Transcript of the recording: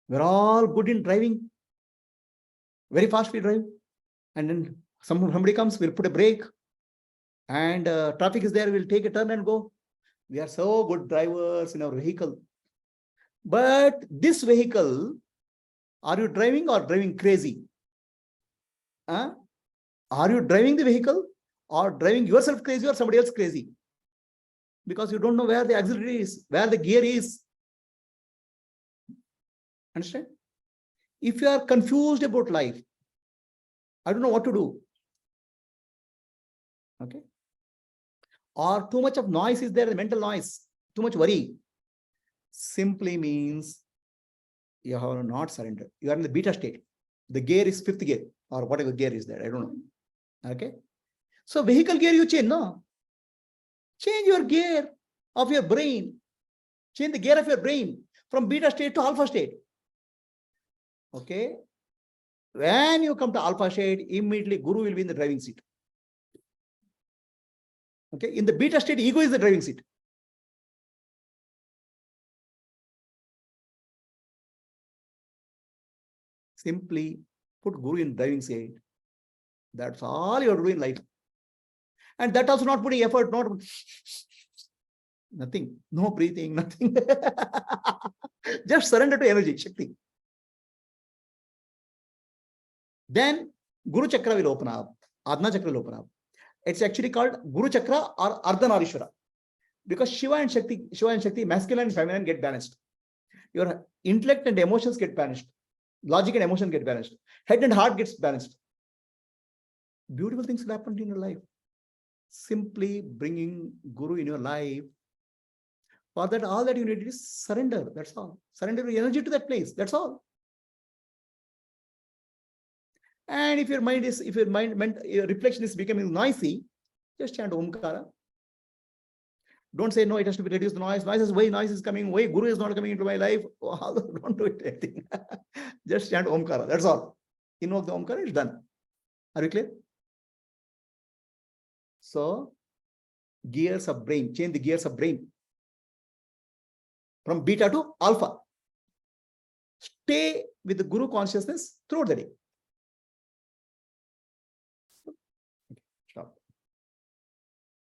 We're all good in driving. Very fast we drive. And then somebody comes, we'll put a brake. And traffic is there, we'll take a turn and go. We are so good drivers in our vehicle. But this vehicle, are you driving or driving crazy? Are you driving the vehicle or driving yourself crazy or somebody else crazy? Because you don't know where the auxiliary is, where the gear is. Understand? If you are confused about life, I don't know what to do. Okay? Or too much of noise is there, the mental noise, too much worry. Simply means you have not surrendered. You are in the beta state. The gear is 5th gear or whatever gear is there. I don't know. Okay. So vehicle gear you change, no? Change your gear of your brain. Change the gear of your brain from beta state to alpha state. Okay. When you come to alpha state, immediately Guru will be in the driving seat. Okay. In the beta state, ego is the driving seat. Simply put Guru in driving seat. That's all you are doing in life. And that also not putting effort, not nothing, no breathing, nothing. Just surrender to energy, Shakti. Then Guru Chakra will open up. Adna Chakra will open up. It's actually called Guru Chakra or Ardhanarishwara. Because Shiva and Shakti, masculine and feminine get balanced. Your intellect and emotions get balanced. Logic and emotion get balanced. Head and heart gets balanced. Beautiful things will happen in your life. Simply bringing Guru in your life. For that, all that you need is surrender. That's all. Surrender your energy to that place. That's all. And if your your reflection is becoming noisy, just chant Omkara. Don't say, no, it has to be reduced the noise. Noise is coming, why Guru is not coming into my life. Don't do it, I think. Just chant Omkara. That's all. Invoke the Omkara, it's done. Are you clear? So, gears of brain, change the gears of brain from beta to alpha. Stay with the Guru consciousness throughout the day.